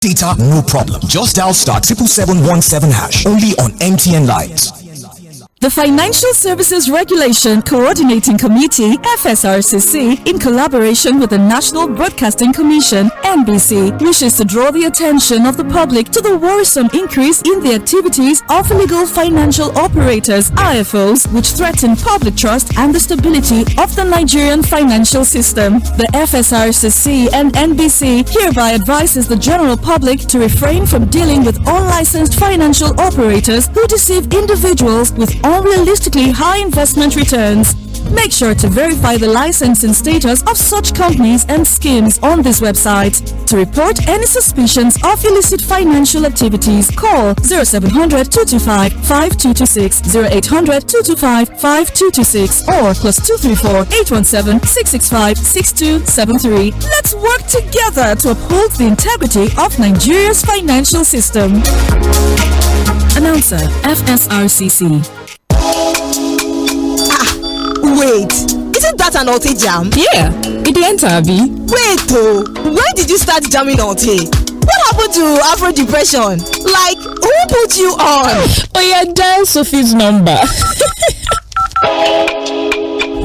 Data, no problem. Just dial *77717# only on MTN Lite. The Financial Services Regulation Coordinating Committee, FSRCC, in collaboration with the National Broadcasting Commission, NBC, wishes to draw the attention of the public to the worrisome increase in the activities of illegal financial operators, IFOs, which threaten public trust and the stability of the Nigerian financial system. The FSRCC and NBC hereby advises the general public to refrain from dealing with unlicensed financial operators who deceive individuals with unrealistically high investment returns. Make sure to verify the licensing status of such companies and schemes on this website. To report any suspicions of illicit financial activities, call 0700 225 5226, 0800 225 5226, or +234 817 665 6273. Let's work together to uphold the integrity of Nigeria's financial system. Announcer, FSRCC. Wait, isn't that an Alte jam? Yeah, it enter Abi. Wait oh, when did you start jamming Alte? What happened to Afro depression? Like, who put you on? Oh yeah, dial Sophie's number.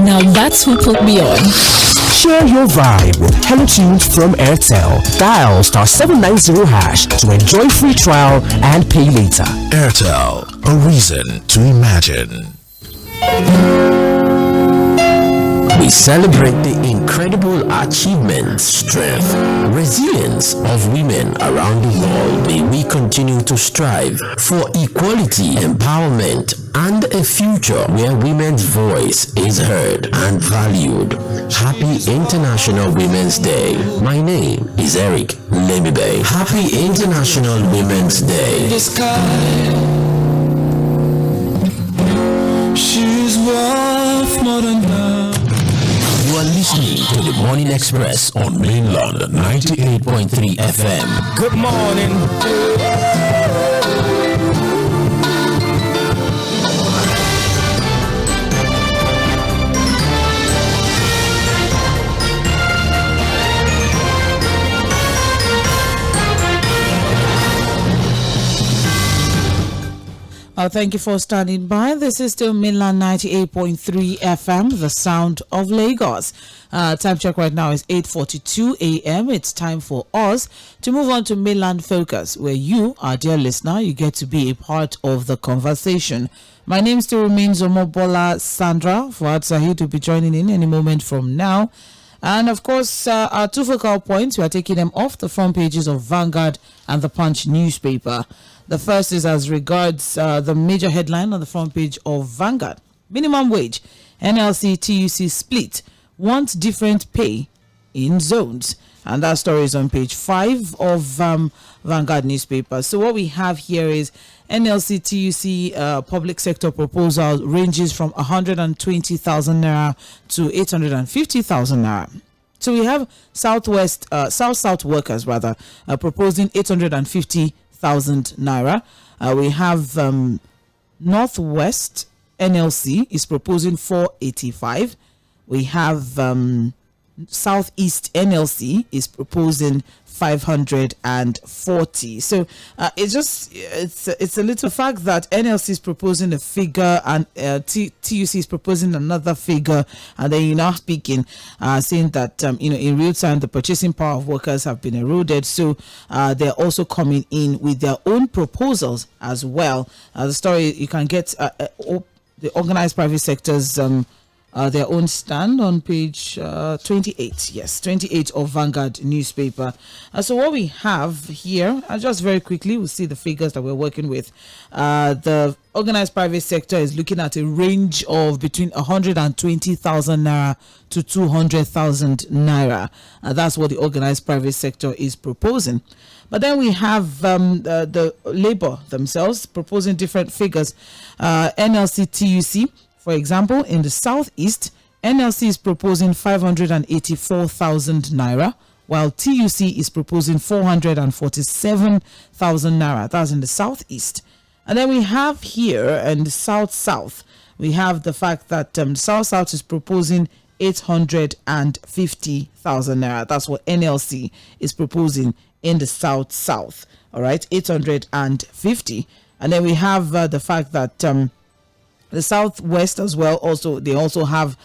Now that's who put me on. Share your vibe with Hello Tunes from Airtel. Dial *790# to enjoy free trial and pay later. Airtel, a reason to imagine. We celebrate the incredible achievements, strength, resilience of women around the world. May we continue to strive for equality, empowerment, and a future where women's voice is heard and valued. Happy International Women's Day. My name is 𝐴ᴏᴜ. Happy International Women's Day. The sky, she's worth more than that. You are listening to the Morning Express on Mainland 98.3 FM. Good morning. Thank you for standing by. This is still Mainland 98.3 FM, the sound of Lagos. Time check right now is 8:42 a.m. It's time for us to move on to Mainland Focus, where you, our dear listener, you get to be a part of the conversation. My name still remains Omobola Sandra. Fuad Sahid will be joining in any moment from now. And of course, our two focal points, we are taking them off the front pages of Vanguard and the Punch newspaper. The first is as regards the major headline on the front page of Vanguard. Minimum wage, NLC TUC split, want different pay in zones. And that story is on page 5 of Vanguard newspaper. So what we have here is NLC TUC public sector proposal ranges from 120,000 naira to 850,000 naira. So we have South workers rather proposing 850,000 naira. We have Northwest NLC is proposing 485. We have Southeast NLC is proposing 540. So it's a little fact that NLC is proposing a figure and TUC is proposing another figure, and then you're now speaking saying that in real time the purchasing power of workers have been eroded. So they're also coming in with their own proposals as well. The story you can get the organized private sector's their own stand on page 28. Yes, 28 of Vanguard newspaper. So what we have here, just very quickly, we'll see the figures that we're working with. The organized private sector is looking at a range of between 120,000 naira to 200,000 naira. That's what the organized private sector is proposing. But then we have the labor themselves proposing different figures. NLC TUC, for example, in the Southeast, NLC is proposing 584,000 naira, while TUC is proposing 447,000 naira. That's in the Southeast. And then we have here in the South-South, we have the fact that South-South is proposing 850,000 naira. That's what NLC is proposing in the south. All right, 850. And then we have the fact that the Southwest as well, they also have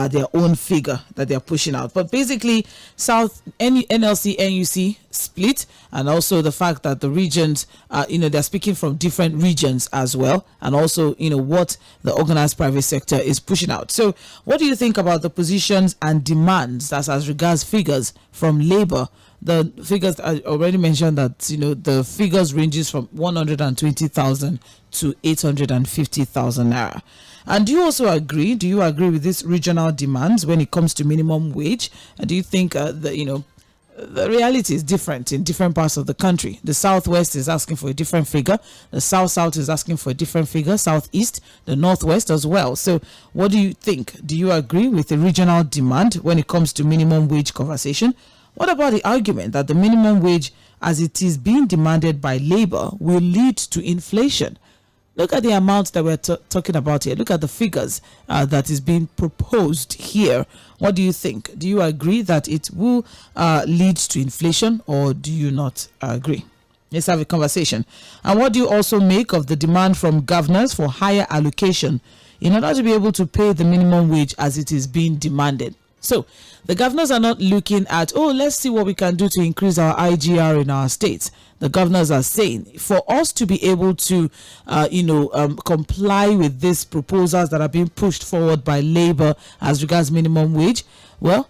their own figure that they're pushing out. But basically, NLC, NUC split, and also the fact that the regions, they're speaking from different regions as well, and also, what the organized private sector is pushing out. So what do you think about the positions and demands as regards figures from labor? The figures I already mentioned that the figures ranges from 120,000 to 850,000 naira. And do you also agree? Do you agree with these regional demands when it comes to minimum wage? And do you think the reality is different in different parts of the country? The Southwest is asking for a different figure. The South is asking for a different figure. Southeast, the Northwest as well. So what do you think? Do you agree with the regional demand when it comes to minimum wage conversation? What about the argument that the minimum wage, as it is being demanded by labor, will lead to inflation? Look at the amounts that we're talking about here. Look at the figures that is being proposed here. What do you think? Do you agree that it will lead to inflation, or do you not agree? Let's have a conversation. And what do you also make of the demand from governors for higher allocation in order to be able to pay the minimum wage as it is being demanded? So the governors are not looking at, let's see what we can do to increase our IGR in our states. The governors are saying for us to be able to, comply with these proposals that are being pushed forward by labor as regards minimum wage, we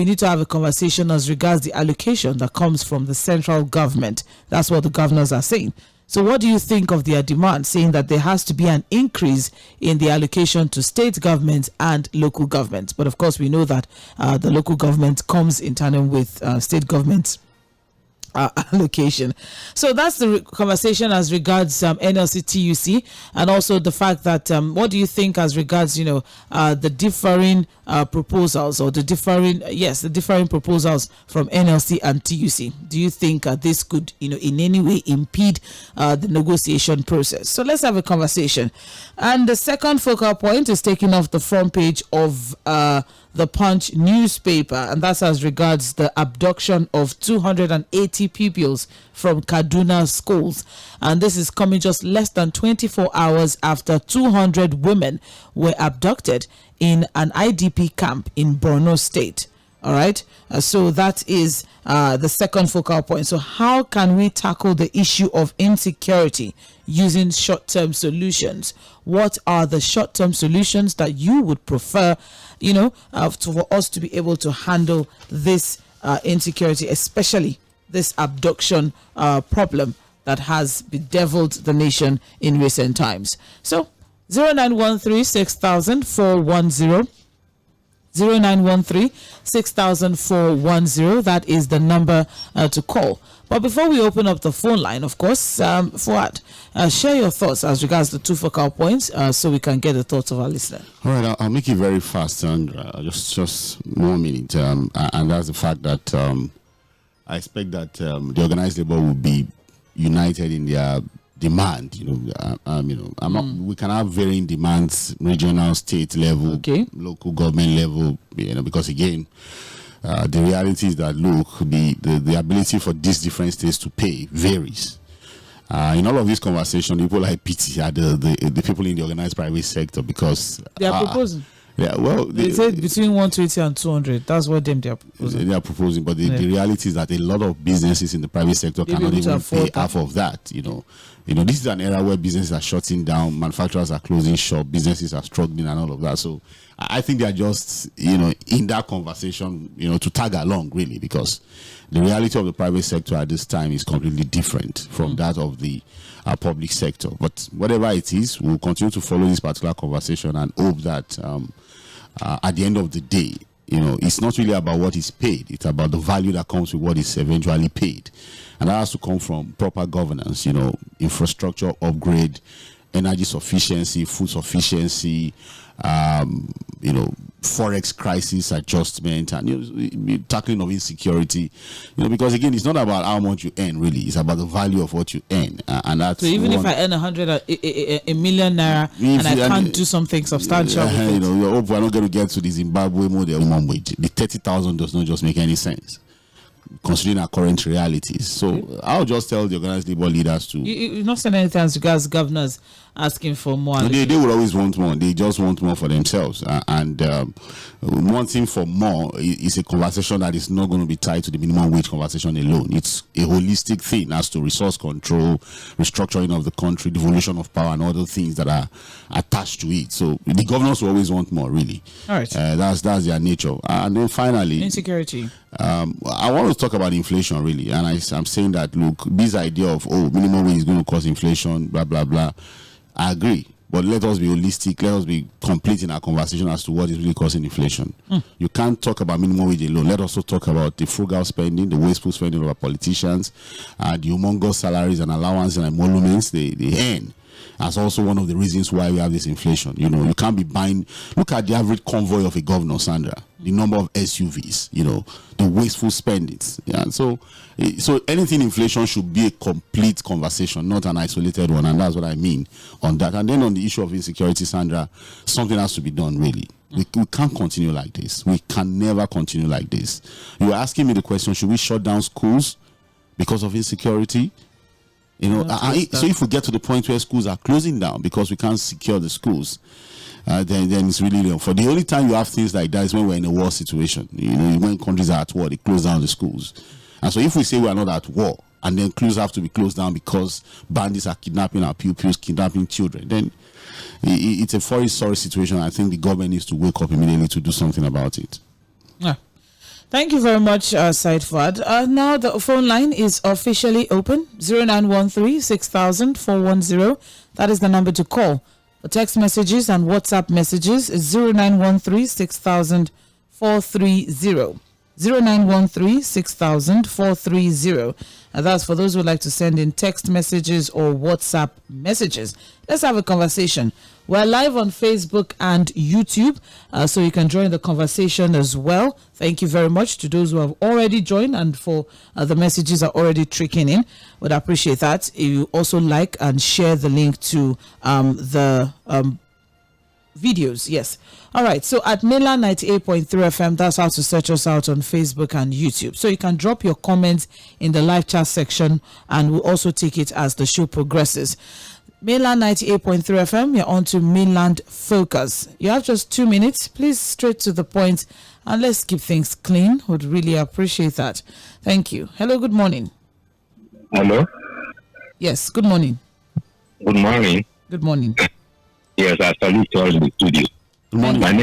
need to have a conversation as regards the allocation that comes from the central government. That's what the governors are saying. So what do you think of their demand, saying that there has to be an increase in the allocation to state governments and local governments? But of course, we know that the local government comes in tandem with state governments allocation. So that's the conversation as regards NLC TUC, and also the fact that what do you think as regards the differing proposals, or the differing proposals from NLC and TUC? Do you think this could in any way impede the negotiation process? So let's have a conversation. And the second focal point is taken off the front page of the Punch newspaper, and that's as regards the abduction of 280 pupils from Kaduna schools. And this is coming just less than 24 hours after 200 women were abducted in an IDP camp in Borno State. All right, so that is the second focal point. So how can we tackle the issue of insecurity using short-term solutions? What are the short-term solutions that you would prefer, for us to be able to handle this insecurity, especially this abduction problem that has bedeviled the nation in recent times? So 0913 6000 410. 0913-6000-410. That is the number to call. But before we open up the phone line, of course, Fuad, share your thoughts as regards the two focal points, so we can get the thoughts of our listener. All right, I'll make it very fast, and just 1 minute. And that's the fact that I expect that the organized labor will be united in their demand. We can have varying demands, regional, state level, local government level, because again, the reality is that the ability for these different states to pay varies. In all of this conversation, people like pity are the people in the organized private sector, because they are proposing. Yeah, well, they said between 120 and 200. That's what they are proposing. They are proposing, but the reality is that a lot of businesses in the private sector cannot even pay half of that. This is an era where businesses are shutting down, manufacturers are closing shop, businesses are struggling, and all of that. So I think they are just in that conversation to tag along, really, because the reality of the private sector at this time is completely different from that of the public sector. But whatever it is, we'll continue to follow this particular conversation and hope that at the end of the day, it's not really about what is paid. It's about the value that comes with what is eventually paid. And that has to come from proper governance, infrastructure upgrade, energy sufficiency, food sufficiency, forex crisis adjustment and tackling of insecurity, because again, it's not about how much you earn really, it's about the value of what you earn, and that's so even if I earn a million naira and I can't do something substantial with it. You hope we're not going to get to the Zimbabwe model minimum wage. The 30,000 does not just make any sense considering our current realities. So I'll just tell the organized labor leaders to... You've not said anything as regards governors asking for more. They will always want more. They just want more for themselves. And wanting for more is a conversation that is not going to be tied to the minimum wage conversation alone. It's a holistic thing as to resource control, restructuring of the country, devolution of power, and other things that are attached to it. So the governors will always want more, really. All right. That's their nature. And then finally... insecurity. I want to talk about inflation, really. And I'm saying that, look, this idea of, minimum wage is going to cause inflation, blah, blah, blah. I agree. But let us be holistic. Let us be complete in our conversation as to what is really causing inflation. You can't talk about minimum wage alone. Let us also talk about the frugal spending, the wasteful spending of our politicians, the humongous salaries and allowances and emoluments they earn. That's also one of the reasons why we have this inflation. You can't be buying. Look at the average convoy of a governor, Sandra. The number of SUVs. The wasteful spendings. Yeah. So anything inflation should be a complete conversation, not an isolated one, and that's what I mean on that. And then on the issue of insecurity, Sandra, something has to be done. Really, we can't continue like this. We can never continue like this. You were asking me the question: should we shut down schools because of insecurity? So if we get to the point where schools are closing down because we can't secure the schools, then it's really for the only time you have things like that is when we're in a war situation. When countries are at war, they close down the schools. And so if we say we are not at war and then schools have to be closed down because bandits are kidnapping our pupils, kidnapping children, then it's a very sorry situation. I think the government needs to wake up immediately to do something about it. Yeah. Thank you very much, Said Fuad. Now the phone line is officially open. 0913 6000 410. That is the number to call. For text messages and WhatsApp messages is 0913 6000 430. 0913 6000 430. And that's for those who would like to send in text messages or WhatsApp messages. Let's have a conversation. We're live on Facebook and YouTube, so you can join the conversation as well. Thank you very much to those who have already joined and for the messages are already trickling in. Would appreciate that. If you also like and share the link to the videos. Yes. All right. So at Mainland 98.3 FM, that's how to search us out on Facebook and YouTube. So you can drop your comments in the live chat section and we'll also take it as the show progresses. Mainland 98.3 FM, you're on to Mainland Focus. You have just 2 minutes. Please straight to the point and let's keep things clean. Would really appreciate that. Thank you. Hello, good morning. Hello? Yes, good morning. Good morning. Good morning. Yes, I salute you all in the studio. Good morning. My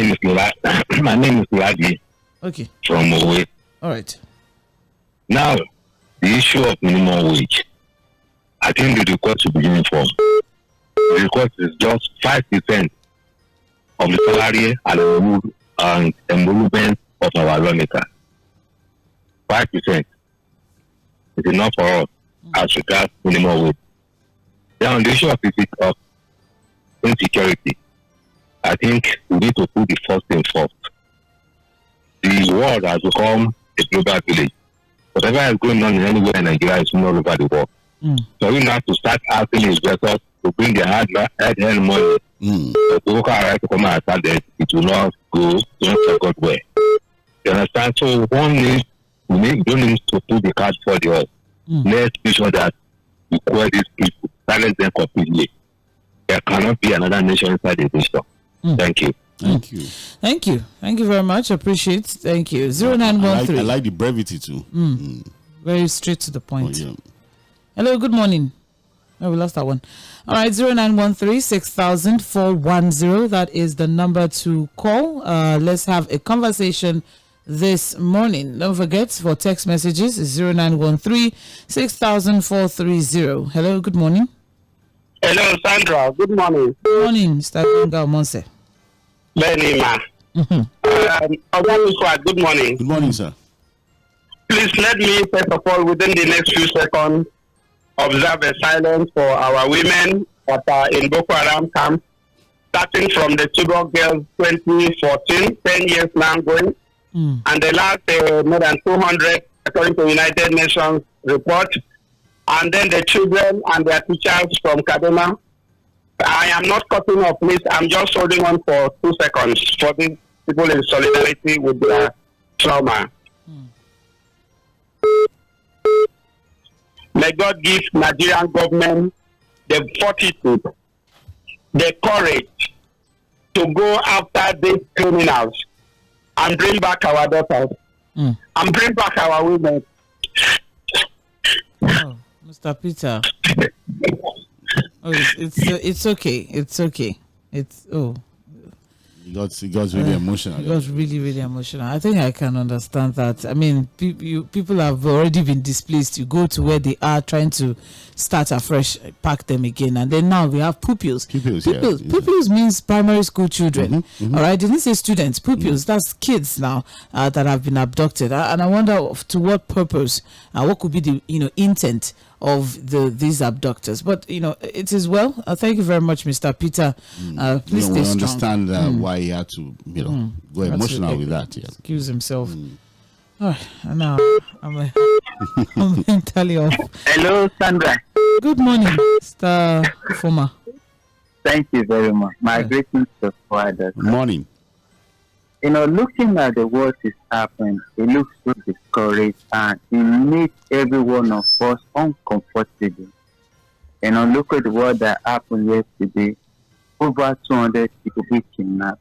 name is Ladi. Okay. From Owe. All right. Now, the issue of minimum wage. I think the request should be uniform. The request is just 5% of the salary and emolument of our lawmaker. 5% is enough for us as regards minimum wage. Then on the issue of insecurity, I think we need to put the first thing first. The world has become a global village. Whatever is going on anywhere in Nigeria is all over the world. So we have to start asking investors to bring their hard-earned money. So to work out to come and start that it will not go to not God way. You understand? So we don't need to put the card for the us. Let's be sure that we call these people, silence them completely. There cannot be another nation inside the nation. Thank you. Thank you. Thank you. Thank you very much. Appreciate. Thank you. 0913. I like the brevity too. Very straight to the point. Oh, yeah. Hello, good morning. Oh, we lost that one. All right, 0913 6000 410. That is the number to call. Let's have a conversation this morning. Don't forget, for text messages, is 0913 6000 430. Hello, good morning. Hello, Sandra. Good morning. Good morning, Mr. Gonga Monse. Benima. Good morning. Good morning, sir. Please let me, first of all, within the next few seconds, observe a silence for our women that are in Boko Haram camp starting from the Chibok girls 2014, 10 years now going. And the last more than 200 according to United Nations report. And then the children and their teachers from Kaduna. I am not cutting off, please. I'm just holding on for 2 seconds for these people in solidarity with their trauma. May God give Nigerian government the fortitude, the courage to go after these criminals and bring back our daughters and bring back our women. Oh, Mr. Peter. Oh, it's okay. It's okay. It's It got really emotional. It got really, really emotional. I think I can understand that. I mean, people have already been displaced. You go to where they are, trying to start afresh, pack them again, and then now we have pupils. Pupils means primary school children. All right, didn't say students. Pupils, that's kids now that have been abducted. And I wonder to what purpose, what could be the intent of these abductors. But it is well. Thank you very much, Mr. Peter. Please stay strong. We understand why he had to go emotional with that. Yeah. Excuse himself. All right, now I'm mentally off. Hello, Sandra. Good morning, Mr. Foma. Thank you very much. My greetings to fathers. Good morning. Looking at the what is happening, it looks so discouraged and it makes every one of us uncomfortable. Look at what that happened yesterday. Over 200 people be kidnapped.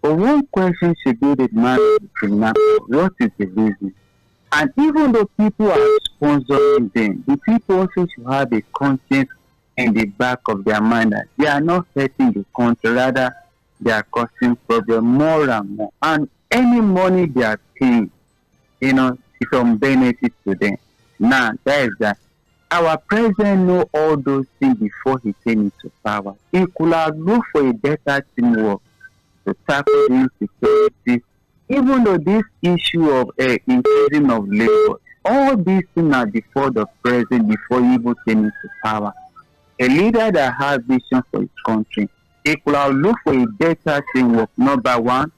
But one question should be the man kidnapped. What is the reason? And even though people are sponsoring them, the people also should have a conscience in the back of their mind that they are not hurting the country, rather they are causing problem more and more. And any money they are paying, is some benefit to them. Now, that is that. Our president know all those things before he came into power. He could have looked for a better teamwork to tackle the insecurity. Even though this issue of increasing of labor, all these things are before the president, before he even came into power. A leader that has vision for his country, he could have looked for a better teamwork. Number one,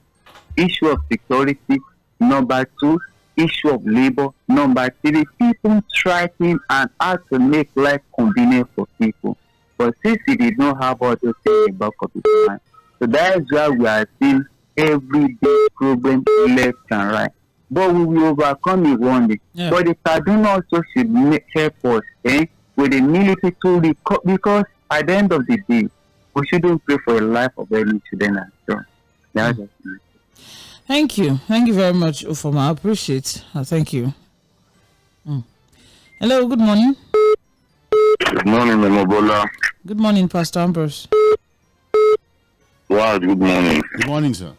issue of security. Number two, issue of labor. Number three, people striking and how to make life convenient for people. But since he did not have all those things in the back of his mind, so that is why we are seeing everyday problem left and right. But we will overcome it one day. Yeah. But the Kaduna also should help us with the military to recover, because at the end of the day, we shouldn't pray for the life of any children and so. That's just nice. Thank you. Thank you very much, Ufoma. I appreciate it. Thank you. Hello, good morning. Good morning, Memobola. Good morning, Pastor Ambrose. Wow, good morning. Good morning, sir.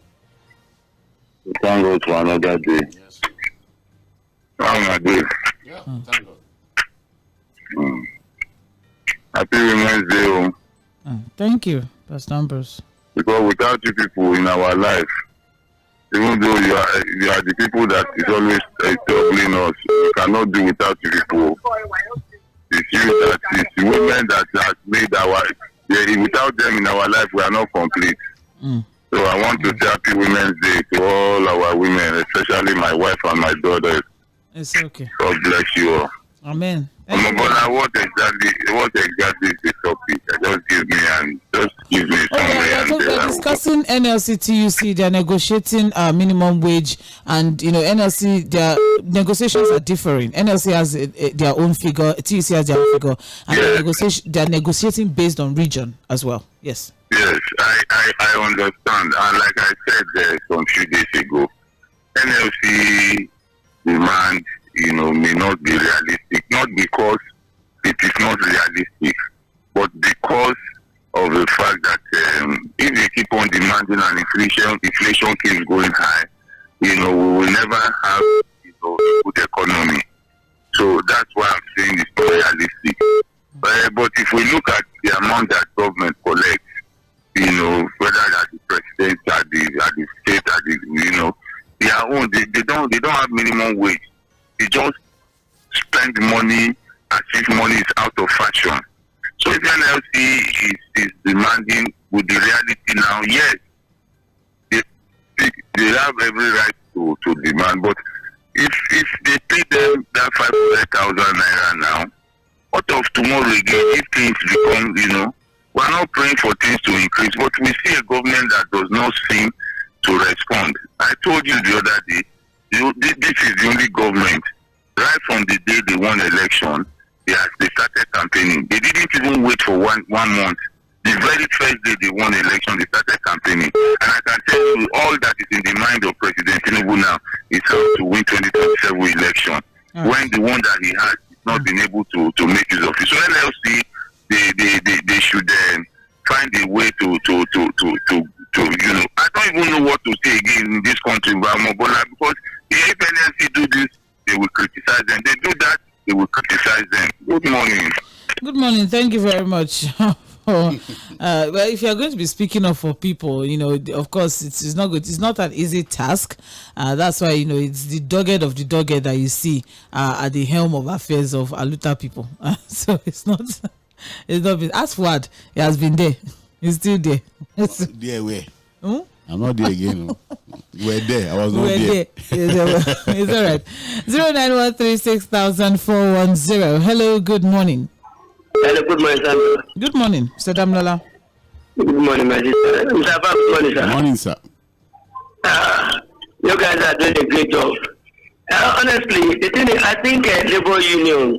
Thank God for another day. Yes. How my day? Yeah, thank God. Happy Women's Day. Thank you, Pastor Ambrose. Because without you people in our life, even though you are the people that is always troubling us, we cannot do without you people. It's you that is the women that has made our. Without them in our life, we are not complete. So I want to say Happy Women's Day to all our women, especially my wife and my daughters. It's okay. God bless you all. Amen. What exactly is the topic? Just give me some We're discussing NLC TUC. They're negotiating minimum wage, and NLC, their negotiations are differing. NLC has their own figure, TUC has their own figure, and they're negotiating based on region as well. Yes. Yes, I understand. And like I said some few days ago, NLC demand may not be realistic, not because it is not realistic, but because of the fact that if they keep on demanding and inflation keeps going high, we will never have a good economy. So that's why I'm saying it's not realistic. But if we look at the amount that government collects, whether at the president, at the state, at the their own, they don't have minimum wage. They just spend the money as if money is out of fashion. So if NLC is demanding with the reality now. Yes, they have every right to demand, but if they pay them that 500,000 naira now, what of tomorrow again if things become, we're not praying for things to increase, but we see a government that does not seem to respond. I told you the other day, this is the only government, right from the day they won election, they started campaigning. They didn't even wait for one month. The very first day they won election, they started campaigning. And I can tell you, all that is in the mind of President Tinubu now is how to win 2027 election. When the one that he has not been able to make use of it. So LLC, they should find a way to I don't even know what to say again in this country, because if NLC do this, they will criticize them. They do that, they will criticize them. Good morning. Good morning. Thank you very much. Well, if you're going to be speaking up for people, of course, it's not good. It's not an easy task. That's why, it's the dogged of the dogged that you see at the helm of affairs of Aluta people. So it's not been. As Fuad, he has been there. He's still there. There where? I'm not there again. We're there. I was not there. It's all right. 091360410. Hello, good morning. Hello, good morning, sir. Good morning, Mr. Damlola. Good morning, my sister. Mr. Abba, good morning, sir. Good morning, sir. You guys are doing a great job. Honestly, the thing is, I think labor union,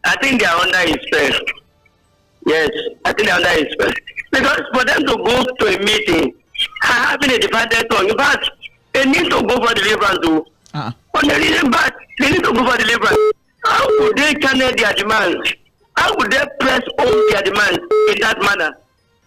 I think they are under respect. Yes, I think they are under respect. Because for them to go to a meeting, having a divided tongue, in fact, they need to go for deliverance, though. But they need to go for deliverance. How would they channel their demands? How would they press home their demands in that manner?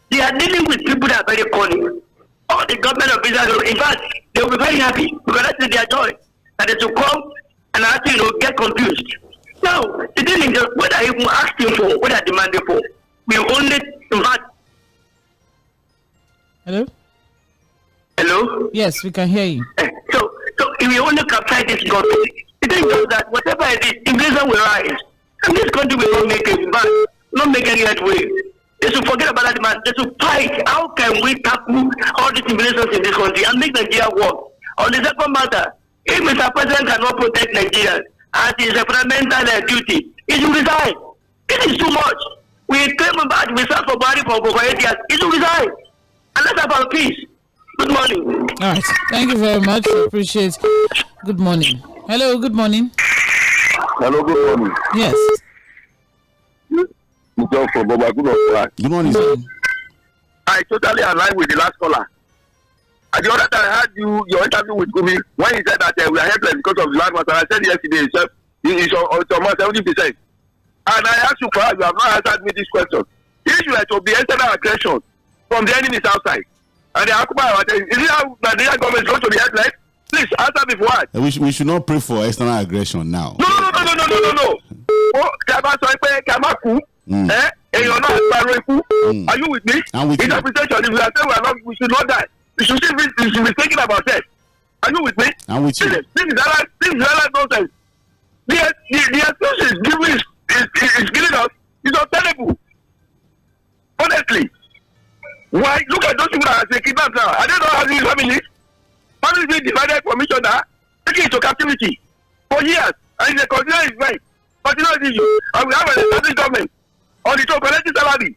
They are dealing with people that are very cunning. All the government of Israel, in fact, they will be very happy because that is their joy. And they should come and actually get confused. Now, the thing is, what are you asking for? What are you demanding for? We only demand. Hello? Hello? Yes, we can hear you. So if we only capture this government, the thing is that whatever it is, inflation will rise. And this country will not make it back, not make any headway. They should forget about that demand. They should fight. How can we tackle all these inflations in this country and make Nigeria work? On the second matter, if Mr. President cannot protect Nigeria as his fundamental duty, he should resign. It is too much. We came back, we served for body for over 8 years. He should resign. And let's have our peace. Good morning. All right. Thank you very much. I appreciate it. Good morning. Hello, good morning. Hello, good morning. Yes. Good morning, sir. I totally align with the last caller. And the other time I had your interview with Gumi when he said that we are helpless because of the land matter. I said yesterday it's almost 70%. And I asked you for you have not answered me this question. If you are to be external aggression from the enemies outside, and the Akuba, is it how Nigerian government is going to be helpless? Please answer me for what? We should not pray for external aggression now. No. Oh, are you with me? I'm with you. Interpretation, if we are saying we should not die. We should be thinking about ourselves. Are you with me? I'm with you. This is nonsense. The excuses is giving us is untenable. Honestly. Why? Look at those people that are kidnapped now. Are they not having families? Families being divided from each other, taken into captivity for years. And they consider it right. Continue the issue. And we have an established government on the top collective salary.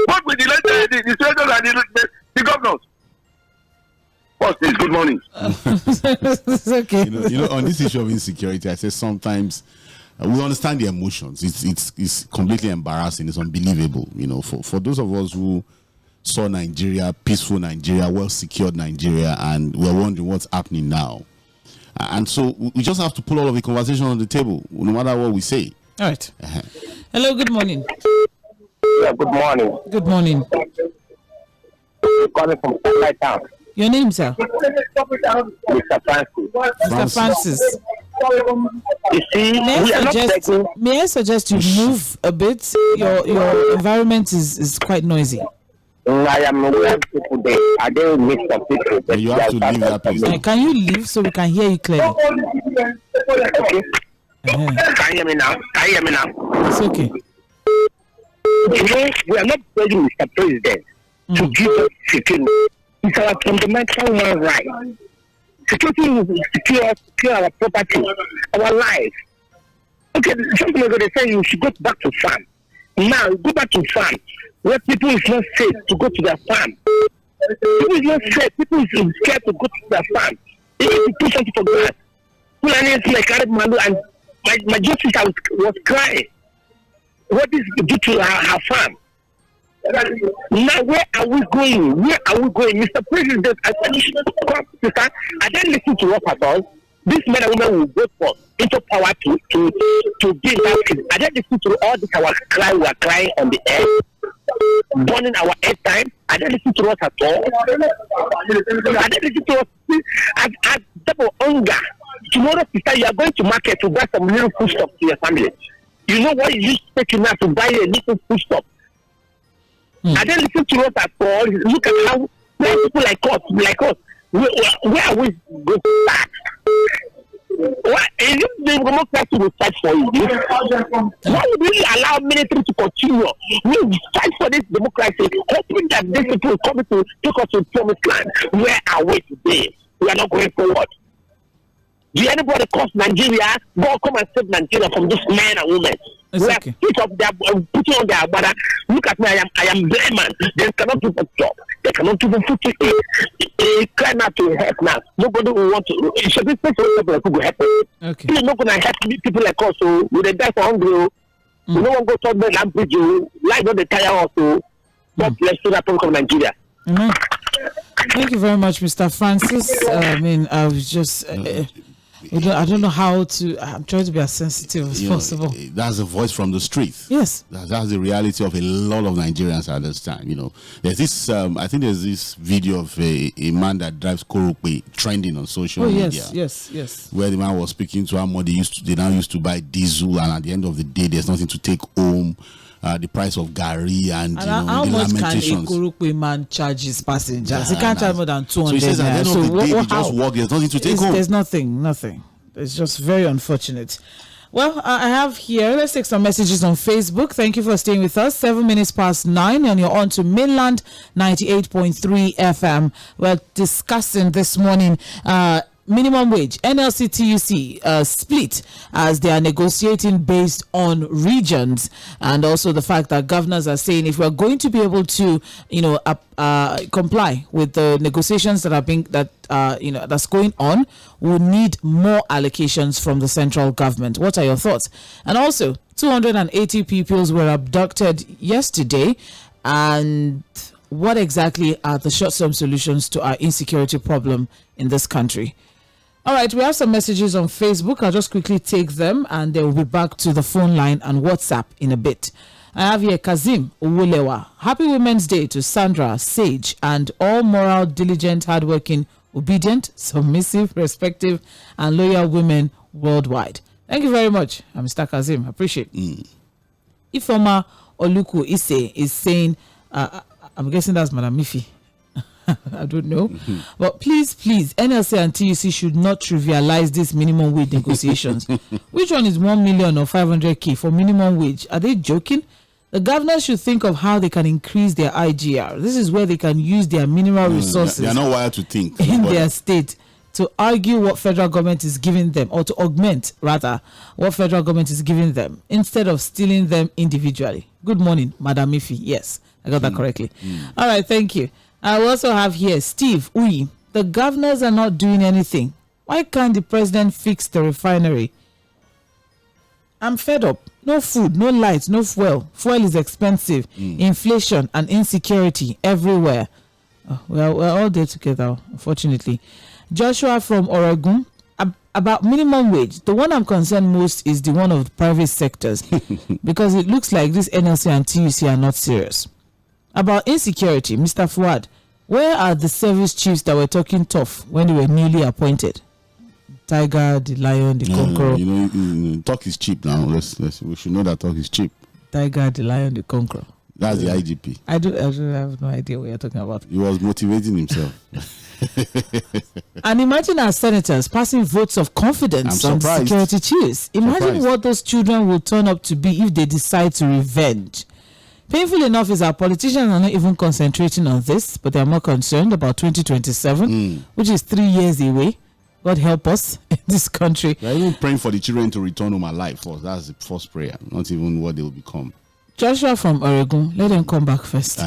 Both with the senators and the governors. First is good morning. It's okay. On this issue of insecurity, I say sometimes we understand the emotions. It's completely embarrassing. It's unbelievable. For those of us who saw Nigeria, peaceful Nigeria, well secured Nigeria, and we're wondering what's happening now. And so we just have to put all of the conversation on the table, no matter what we say. All right. Hello, good morning. Yeah, good morning. Good morning. I'm calling from Sunlight Town. Your name, sir? Mr. Francis. Mr. Francis. You see, may I suggest you move a bit? Your environment is quite noisy. I am aware of people there. I don't miss some people. But you have to leave that place. Can you leave so we can hear you clearly? Okay. Can you hear me now? It's okay. We are not praising Mr. President. to give us security. It's our fundamental human right. Security will secure our property, our life. Okay, something like they say you should go back to farm. Now, go back to farm where people is not safe to go to their farm. People is not safe. People is scared to go to their farm. Even to put something for grass. And my justice was crying. What is due to her farm? Now, where are we going? Where are we going? Mr. President, I don't listen to what about this men and women will vote for into power to be in that case. I don't listen to all this our cry we are crying on the air, burning our air time. I don't listen to us at all. I don't listen to us as double hunger. Tomorrow, sister, you are going to market to buy some little food stuff to your family. You know what you expect now to buy a little food stuff. I don't listen to us at all. Look at how people like us, where are we going to start? Why is it the democracy will fight for you? Why would we allow military to continue? We fight for this democracy, hoping that these people will come to take us to promised land. Where are we today? We are not going forward. Do anybody cause Nigeria? God come and save Nigeria from this men and women. We are putting on their brother. Look at me, I am blind man. They cannot give a job. They cannot give a food to eat. They cry out to help now. Nobody will want to. It should be special people who will help us. Okay. You're not going to help people like us. So we they die for hungry. We don't want to go talk about land bridge. Life not the tire also. God bless you, the people of Nigeria. Thank you very much, Mr. Francis. I was just. I don't know how to. I'm trying to be as sensitive as possible. That's a voice from the street. Yes, that's the reality of a lot of Nigerians at this time. There's this. I think there's this video of a man that drives Korope trending on social media. Yes. Where the man was speaking to how much they now used to buy diesel, and at the end of the day, there's nothing to take home. The price of Gary and how the much lamentations. can a Korope man charge his passengers? He can't charge more than 200. So he says at the end of the day, they just walk. There's nothing to take home. There's nothing. It's just very unfortunate. Well, I have here, let's take some messages on Facebook. Thank you for staying with us. 7 minutes past 9, and you're on to Mainland 98.3 FM. We're discussing this morning minimum wage. NLC TUC split as they are negotiating based on regions, and also the fact that governors are saying if we're going to be able to comply with the negotiations that are being that's going on, we'll need more allocations from the central government. What are your thoughts? And also 280 pupils were abducted yesterday, and what exactly are the short-term solutions to our insecurity problem in this country? All right, we have some messages on Facebook. I'll just quickly take them, and they will be back to the phone line and WhatsApp in a bit. I have here Kazim Uwulewa. Happy Women's Day to Sandra, Sage, and all moral, diligent, hardworking, obedient, submissive, respective, and loyal women worldwide. Thank you very much, Mr. Kazim. Appreciate it. Ifoma Oluku Ise is saying, I'm guessing that's Madam Mifi. I don't know. But please, NLC and TUC should not trivialize these minimum wage negotiations. Which one is 1 million or 500K for minimum wage? Are they joking? The governors should think of how they can increase their IGR. This is where they can use their minimal resources. They are not wired to think. In their state to argue what federal government is giving them, or to augment, rather, what federal government is giving them, instead of stealing them individually. Good morning, Madam Mifi. Yes, I got that correctly. All right, thank you. I also have here Steve Uyi. The governors are not doing anything. Why can't the president fix the refinery? I'm fed up. No food, no light, no fuel. Fuel is expensive. Inflation and insecurity everywhere. We're all there together, unfortunately. Joshua from Oregon. About minimum wage, the one I'm concerned most is the one of the private sectors because it looks like this NLC and TUC are not serious. About insecurity, Mr. Fuad, where are the service chiefs that were talking tough when they were newly appointed? Tiger, the lion, the conqueror. Talk is cheap now. We should know that talk is cheap. Tiger, the lion, the conqueror. That's the IGP. I have no idea what you're talking about. He was motivating himself. And imagine our senators passing votes of confidence on security chiefs. Imagine what those children will turn up to be if they decide to revenge. Painful enough is our politicians are not even concentrating on this, but they are more concerned about 2027, which is 3 years away. God help us in this country. They're even praying for the children to return home alive first. That's the first prayer, not even what they will become. Joshua from Oregon, let them come back first.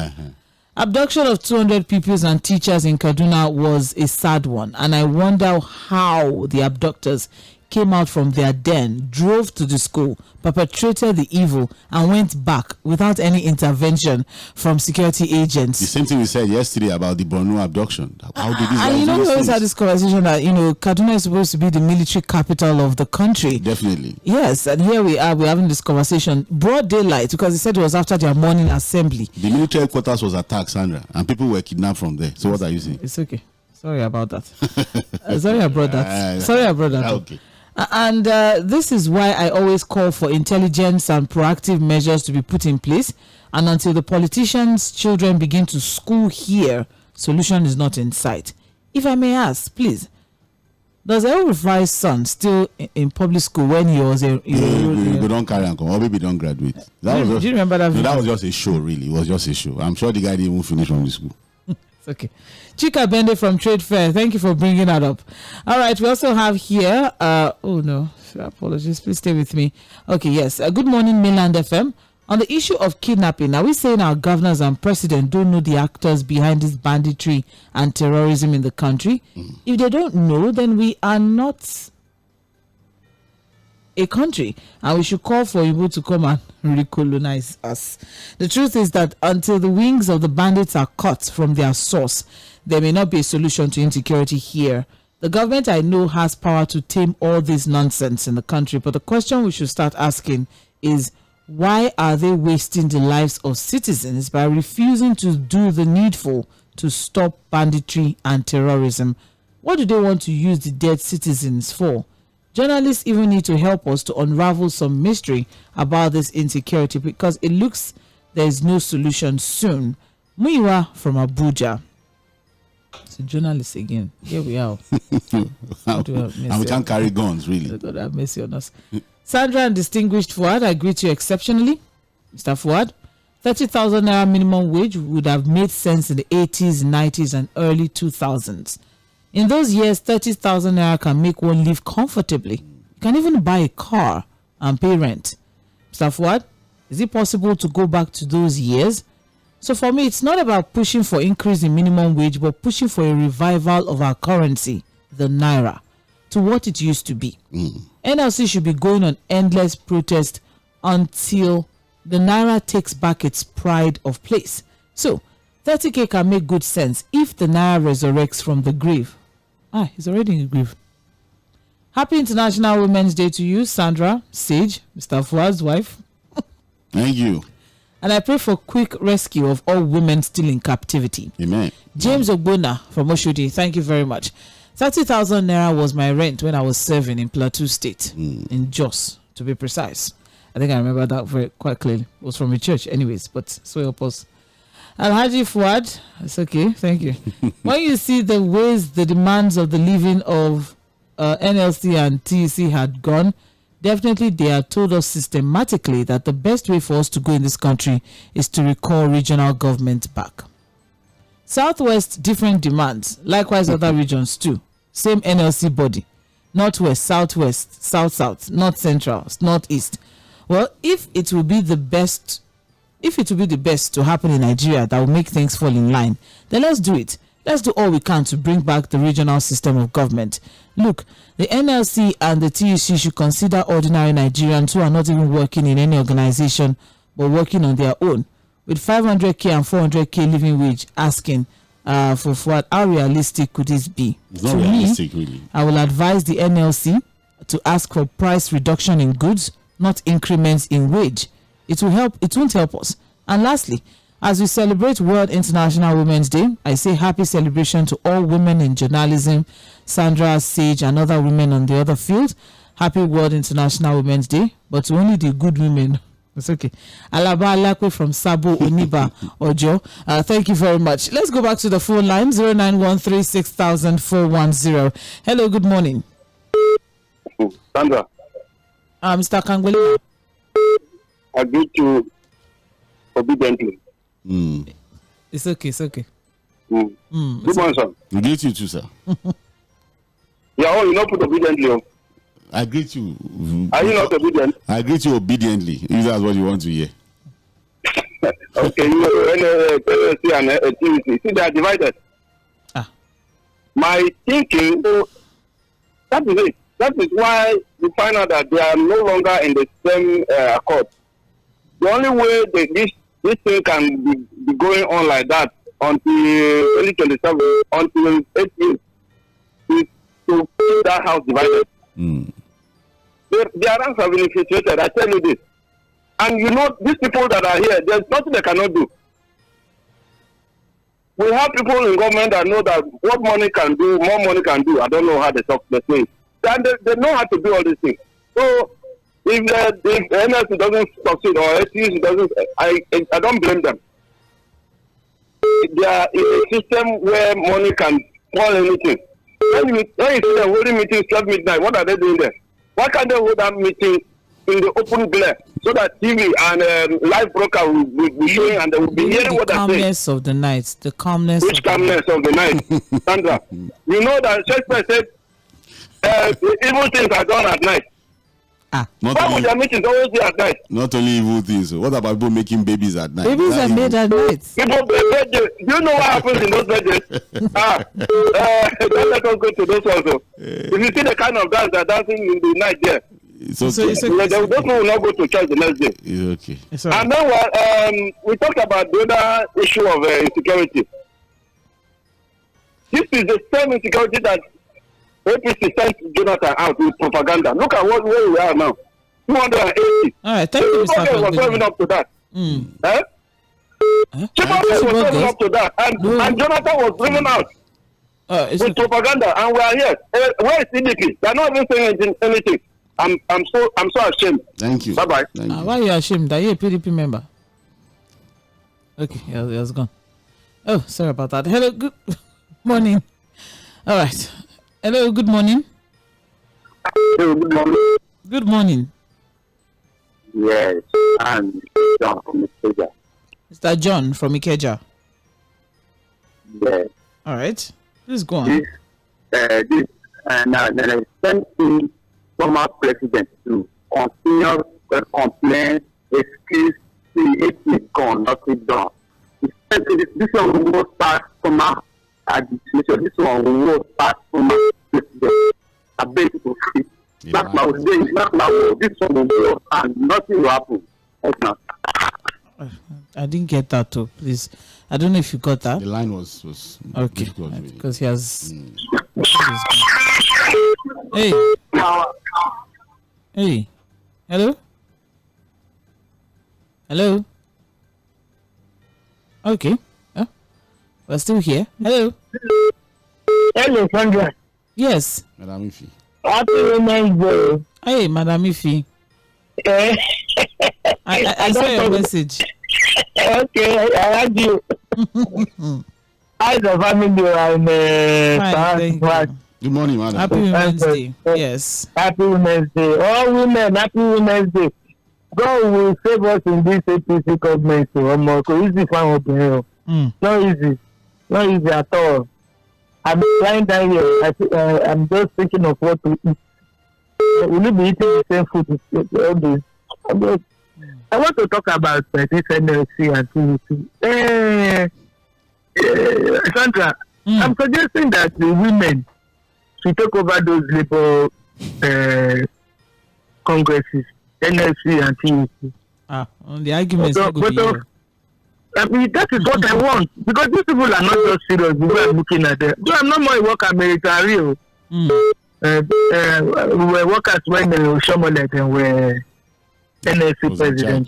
Abduction of 200 pupils and teachers in Kaduna was a sad one, and I wonder how the abductors came out from their den, drove to the school, perpetrated the evil, and went back without any intervention from security agents. The same thing we said yesterday about the Borno abduction. How did this? And you know, we always had this conversation that, you know, Kaduna is supposed to be the military capital of the country. Definitely. Yes, and here we are, we're having this conversation. Broad daylight, because they said it was after their morning assembly. The military headquarters was attacked, Sandra, and people were kidnapped from there. So what are you saying? It's okay. Sorry about that. Sorry I brought that. Okay. And this is why I always call for intelligence and proactive measures to be put in place. And until the politicians' children begin to school here, solution is not in sight. If I may ask, please, does 괅ᴏᴜᴜ's son still in public school when he was a... We don't carry on, or maybe don't graduate. Do you remember that video? That was just a show, really. It was just a show. I'm sure the guy didn't even finish from the school. It's okay. Chika Bende from Trade Fair, thank you for bringing that up. All right, we also have here, oh no, apologies, please stay with me. Okay, yes, good morning, Mainland FM. On the issue of kidnapping, are we saying our governors and president don't know the actors behind this banditry and terrorism in the country? If they don't know, then we are not a country, and we should call for you to come and recolonize us. The truth is that until the wings of the bandits are cut from their source, there may not be a solution to insecurity here. The government, I know, has power to tame all this nonsense in the country, but the question we should start asking is, why are they wasting the lives of citizens by refusing to do the needful to stop banditry and terrorism? What do they want to use the dead citizens for? Journalists even need to help us to unravel some mystery about this insecurity, because it looks there is no solution soon. Muiwa from Abuja. It's a journalist again. Here we are. And we can't carry guns, really. God have mercy on us. Sandra and distinguished Fuad, I greet you exceptionally. Mr. Fuad, 30,000 naira minimum wage would have made sense in the 80s, 90s, and early 2000s. In those years, 30,000 naira can make one live comfortably. You can even buy a car and pay rent. Mr. Fuad, is it possible to go back to those years? So for me, it's not about pushing for increase in minimum wage, but pushing for a revival of our currency, the naira, to what it used to be. NLC should be going on endless protest until the naira takes back its pride of place. So 30K can make good sense if the naira resurrects from the grave. He's already in the grave. Happy International Women's Day to you, Sandra, Sage, Mr. Fuad's wife. Thank you. And I pray for quick rescue of all women still in captivity. Amen. James Ogbona from Oshodi, thank you very much. 30,000 naira was my rent when I was serving in Plateau State, in Jos, to be precise. I think I remember that quite clearly. It was from a church anyways, but so help us. Alhaji Fuad, it's okay, thank you. When you see the ways the demands of the living of NLC and TEC had gone, definitely they have told us systematically that the best way for us to go in this country is to recall regional government back. Southwest, different demands, likewise other regions too. Same NLC body. Northwest, Southwest, South-South, North Central, Northeast. Well, if it will be the best to happen in Nigeria that will make things fall in line, then let's do it. Let's do all we can to bring back the regional system of government. Look, the NLC and the TEC should consider ordinary Nigerians who are not even working in any organization but working on their own, with 500k and 400k living wage, asking for what, how realistic could this be? It's not realistic, really. I will advise the NLC to ask for price reduction in goods, not increments in wage. It won't help us. And lastly, as we celebrate World International Women's Day, I say happy celebration to all women in journalism, Sandra, Sage, and other women on the other field. Happy World International Women's Day, but to only the good women. It's okay. Alaba Alakwe from Sabo Oniba Ojo. Thank you very much. Let's go back to the phone line, 0913600410. Hello, good morning. Sandra. Mr. Kangwele. I greet you obediently. It's okay. It's okay. Good morning, sir. We greet you too, sir. Yeah, you not put obediently. I greet you. Are you not obedient? I greet you obediently. If that's what you want to hear. Okay, you know, NLC and activity. See, they are divided. My thinking, that is it. That is why we find out that they are no longer in the same accord. The only way this thing can be going on like that until 2027, until 8 years, is to keep that house divided. Their ranks have been infiltrated, I tell you this. And you know, these people that are here, there's nothing they cannot do. We have people in government that know that what money can do, more money can do. I don't know how they talk the thing. And they know how to do all these things. So if NLC doesn't succeed or SUC doesn't, I don't blame them. They are in a system where money can spoil anything. When you see them holding meetings 12 midnight, what are they doing there? Why can't they hold that meeting in the open glare so that TV and live broadcast will be showing and they will be hearing what they're saying? The calmness of the night. The calmness. Which calmness of the night? Sandra, you know that Shakespeare said evil things are done at night. Why would their meetings always be at night? Not only evil things. What about people making babies at night? Babies are made at night. People birthdays. Do you know what happens in those birthdays? Don't let us go to those also. If you see the kind of dance they're dancing in the night there, it's okay. Those people will not go to church the next day. It's okay. It's right. And then we talked about the other issue of insecurity. This is the same insecurity that APC sent Jonathan out with propaganda. Look at where we are now. 280. All right, thank you, Mr. was not even up to that. Chibok was not even up to that. And Jonathan was driven out with propaganda. And we are here. Where is CDP? They are not even saying anything. I'm so ashamed. Thank you. Bye bye. Why are you ashamed? Are you a PDP member? Okay, he has gone. Oh, sorry about that. Hello, good morning. All right. Hello, good morning. Hello, good morning. Good morning. Yes, I'm John from Ikeja. Mr. John from Ikeja. Yes. All right. Please go on. There is something former president to continue complain, excuse, it is gone, not it done. This one will start from our administration. This one will start from our president. I beg to free. That's my day. That's my word. This one will go and nothing will happen. I didn't get that too. Please, I don't know if you got that. The line was okay because he has. Hey. Hey. Hello. Hello. Okay. We're still here. Hello. Hello, Sandra. Yes. Madam Ifi. Happy Women's Day. Hey, Madam Ifi. I saw your message. Okay, I heard you. How's the family and fine, good morning, madam. Happy Women's Day. Yes. Happy Women's Day. All women, happy Women's Day. God will save us in this APC government. Easy for us. Not easy. Not easy at all. I'm lying down here. I'm just thinking of what to eat. Will you be eating the same food all day? I want to talk about this NLC and TVC. Sandra, I'm suggesting that the women should take over those labor congresses, NLC and TVC. The arguments are good. I mean, that is what I want. Because these people are not just serious. The way I'm looking at them. I'm not more work American. We were workers when Wဃᴏ and were NLC president.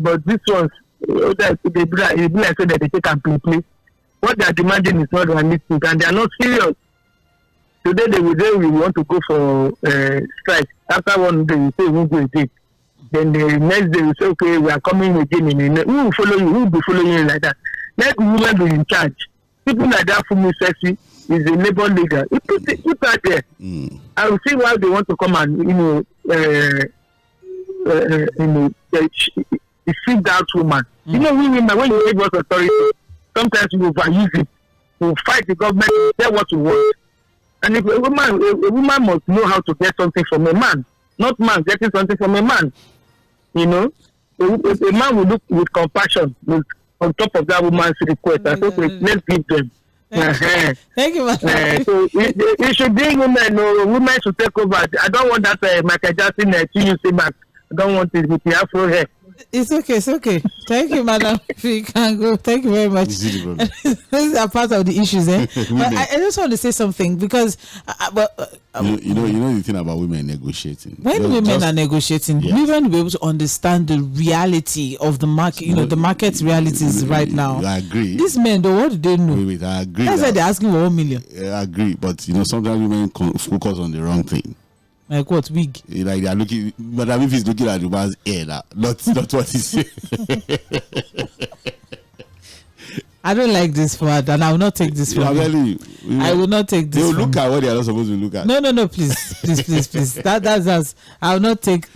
But this ones, they be like so that they take and play. What they are demanding is not realistic and they are not serious. Today they will say we want to go for strike. After one day, we say we won't go again. Then the next day we say, okay, we are coming again. Who will follow you? Who will be following you like that? Let women be in charge. People like that, Fᴜᴜᴜ is a labor leader. You put that there. I will see why they want to come and deceive that woman. You know, we women, when you give us authority, sometimes we overuse it. We fight the government to tell what we want. And if a woman must know how to get something from a man, not man getting something from a man. You know, a man will look with compassion on top of that woman's request. I think let's give them. Thank you, so we should bring women. Women should take over. I don't want that Michael Jackson TUC back. I don't want it with the Afro hair. It's okay. Thank you, madam. We can go. Thank you very much. These are part of the issues, eh? But I just want to say something because, you know the thing about women negotiating. When women are negotiating, women will be able to understand the reality of the market. You know, the market's realities right now. I agree. These men, though, what do they know? Wait, I agree. That's why they're asking for 1 million. I agree, but you know, sometimes women focus on the wrong thing. Like what? Wig? Like they are looking, but if he's looking at the man's hair, not what he's saying. I don't like this word, and I will not take this word. I will not take this. They will look at what they are not supposed to look at. No, please. That's I will not take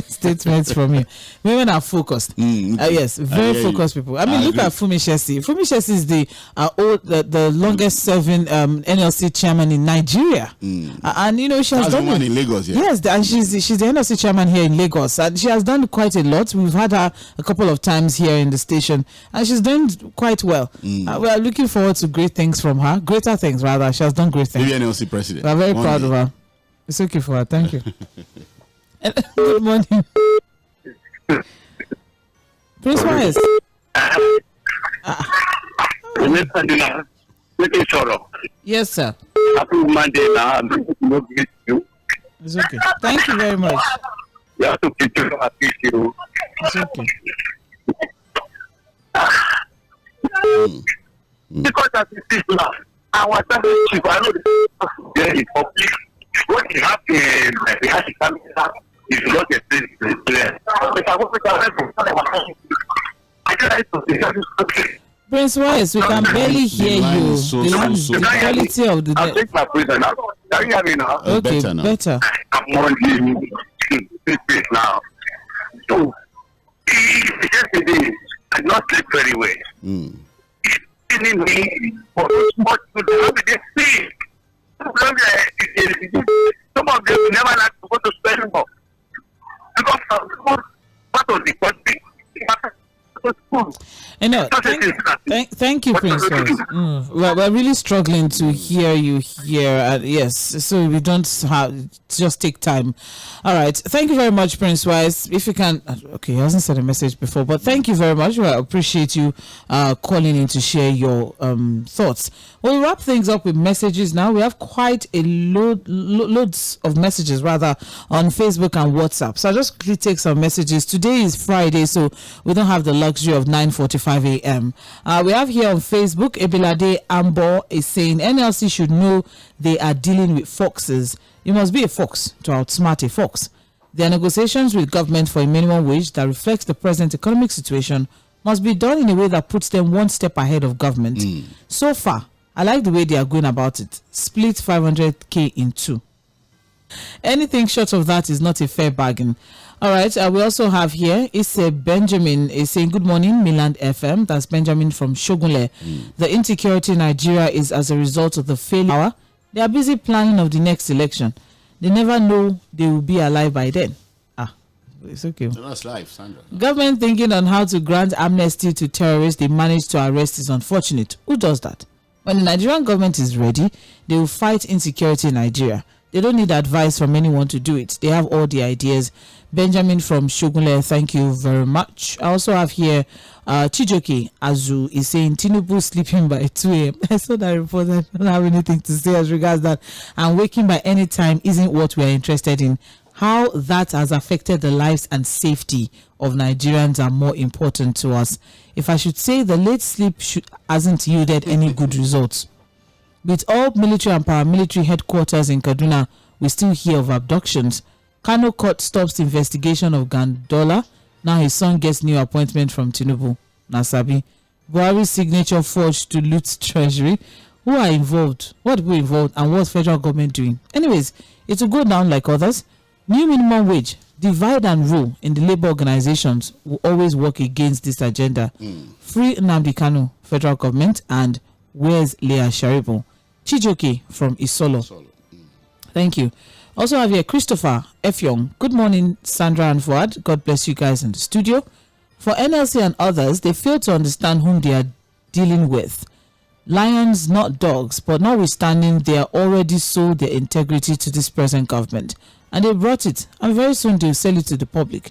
statements from you. Women are focused. Yes, very focused people. I mean, look at Fᴜᴇᴜ. Fᴜᴇᴜ is the longest serving NLC chairman in Nigeria, and you know she has done in Lagos. Yeah. Yes, and she's the NLC chairman here in Lagos, and she has done quite a lot. We've had her a couple of times here in the station, and she's doing quite well. We are looking forward to great things from her. Greater things, rather. She has done great things. Maybe NLC president. We are very proud of her. It's okay for her. Thank you. Good morning. Prince Wise. Yes, sir. Happy Monday now. It's okay. Thank you very much. You have to keep you. It's okay. Because as it is now, our chief, I know the public. What is happening, we have to come out is not a place. Prince Wise, we can barely hear you. The quality of the I'll take my prison now. Can you hear me now? Okay, better. I'm on this place now. So, yesterday, I did not sleep very well. Telling me for much to do with this thing. Some of them never like to go to spend more. Because part of the country, thank you, Prince Wise. We're really struggling to hear you here. Yes, so we don't have just take time. All right, thank you very much, Prince Wise. If you can, okay, he hasn't sent a message before, but thank you very much. I appreciate you calling in to share your thoughts. We'll wrap things up with messages now. We have quite a loads of messages rather on Facebook and WhatsApp. So I'll just quickly take some messages. Today is Friday, so we don't have the luxury of 9:45 a.m. We have here on Facebook, Ebilade Ambo is saying NLC should know they are dealing with foxes. You must be a fox to outsmart a fox. Their negotiations with government for a minimum wage that reflects the present economic situation must be done in a way that puts them one step ahead of government. So far, I like the way they are going about it. Split 500k in two. Anything short of that is not a fair bargain. All right, we also have here, it's Benjamin is saying, good morning, Milan FM. That's Benjamin from Shogunle. The insecurity in Nigeria is as a result of the failure. They are busy planning of the next election. They never know they will be alive by then. It's okay. So that's life, Sandra. Government thinking on how to grant amnesty to terrorists they managed to arrest is unfortunate. Who does that? When the Nigerian government is ready, they will fight insecurity in Nigeria. They don't need advice from anyone to do it. They have all the ideas. Benjamin from Shogunle, thank you very much. I also have here Chijoke Azu is saying Tinubu sleeping by 2 a.m. I saw that report. I don't have anything to say as regards that. And waking by any time isn't what we are interested in. How that has affected the lives and safety of Nigerians are more important to us. If I should say, the late sleep hasn't yielded any good results. With all military and paramilitary headquarters in Kaduna, we still hear of abductions. Kano court stops investigation of Gandola. Now his son gets new appointment from Tinubu. Nasabi. Buhari's signature forged to loot treasury. Who are involved? What people involved? And what's federal government doing? Anyways, it will go down like others. New minimum wage divide and rule in the labor organizations will always work against this agenda. Free Nnamdi Kanu, federal government, and where's Leah Sharibu? Chijoke from Isolo. Thank you. Also have here Christopher Efyong. Good morning, Sandra and Fuad. God bless you guys in the studio. For NLC and others, they fail to understand whom they are dealing with. Lions, not dogs, but notwithstanding, they are already sold their integrity to this present government. And they brought it, and very soon they'll sell it to the public.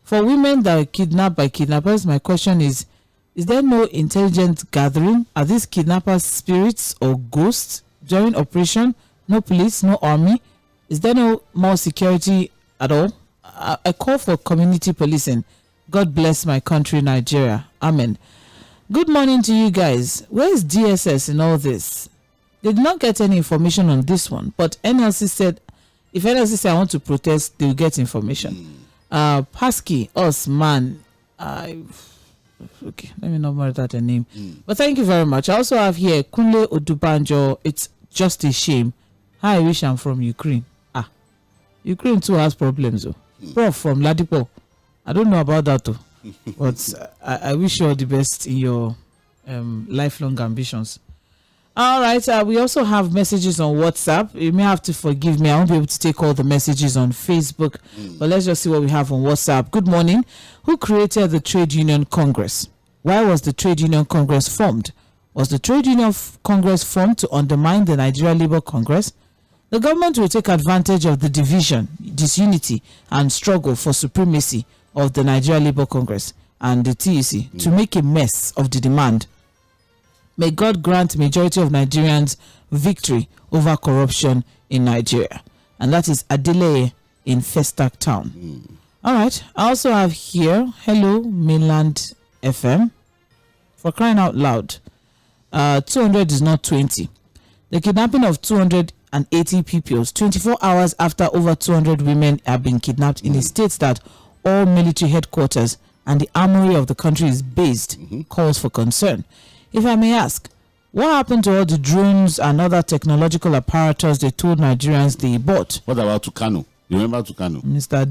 For women that are kidnapped by kidnappers, my question is there no intelligent gathering? Are these kidnappers spirits or ghosts during operation? No police, no army? Is there no more security at all? I call for community policing. God bless my country, Nigeria. Amen. Good morning to you guys. Where is DSS in all this? They did not get any information on this one, but NLC said, if NLC say I want to protest, they will get information. Pasky, us, man. Okay, let me not murder that name. But thank you very much. I also have here Kunle Odubanjo. It's just a shame. Hi, I wish I'm from Ukraine. Ukraine too has problems. Prof from Ladipo. I don't know about that too. But I wish you all the best in your lifelong ambitions. All right. We also have messages on WhatsApp. You may have to forgive me. I won't be able to take all the messages on Facebook. But let's just see what we have on WhatsApp. Good morning. Who created the Trade Union Congress? Why was the Trade Union Congress formed? Was the Trade Union Congress formed to undermine the Nigeria Labour Congress? The government will take advantage of the division, disunity, and struggle for supremacy of the Nigeria Labour Congress and the TUC to make a mess of the demand. May God grant majority of Nigerians victory over corruption in Nigeria. And that is Adeleye in Festac Town. All right. I also have here, hello, Mainland FM. For crying out loud, 200 is not 20. The kidnapping of 280 pupils 24 hours after over 200 women have been kidnapped in a state that all military headquarters and the armory of the country is based calls for concern. If I may ask, what happened to all the drones and other technological apparatus they told Nigerians they bought? What about Tukano? You remember Tukano? Mr.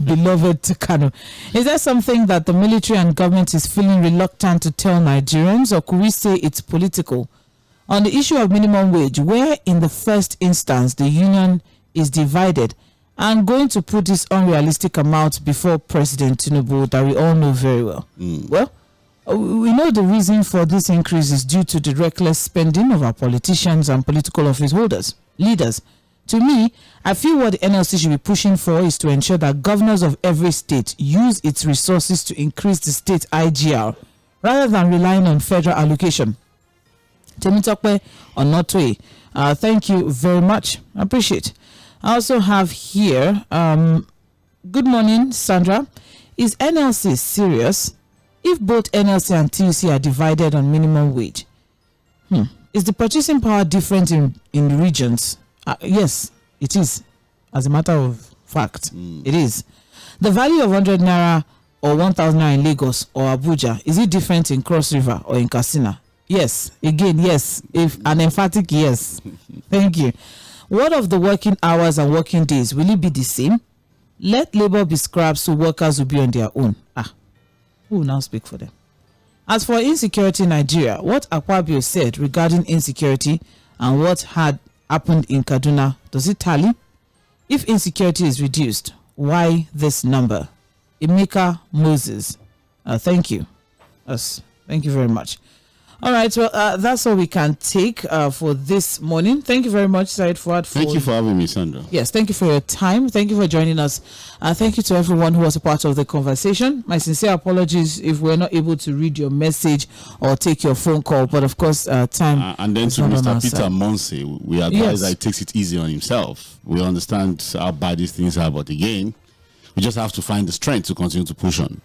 Beloved Tukano. Is there something that the military and government is feeling reluctant to tell Nigerians, or could we say it's political? On the issue of minimum wage, where in the first instance the union is divided and going to put this unrealistic amount before President Tinubu that we all know very well. Well, we know the reason for this increase is due to the reckless spending of our politicians and political office holders, leaders. To me, I feel what the NLC should be pushing for is to ensure that governors of every state use its resources to increase the state IGR rather than relying on federal allocation. Temitope Onotwe, thank you very much. I appreciate it. I also have here, good morning, Sandra. Is NLC serious? If both NLC and TUC are divided on minimum wage, is the purchasing power different in the regions? Yes, it is. As a matter of fact, it is. The value of 100 naira or 1,000 naira in Lagos or Abuja, is it different in Cross River or in Katsina? Yes. Again, yes. If an emphatic yes. Thank you. What of the working hours and working days? Will it be the same? Let labor be scrapped so workers will be on their own. Who will now speak for them? As for insecurity in Nigeria, what Akpabio said regarding insecurity and what had happened in Kaduna, does it tally? If insecurity is reduced, why this number? Emeka Moses. Thank you. Yes, thank you very much. All right, well, that's all we can take for this morning. Thank you very much, Said Fuad. Thank you for having me, Sandra. Yes, thank you for your time. Thank you for joining us. Thank you to everyone who was a part of the conversation. My sincere apologies if we're not able to read your message or take your phone call. But of course, time. And then to Mr. Peter Monse, we advise that he takes it easy on himself. We understand how bad these things are, but again, we just have to find the strength to continue to push on.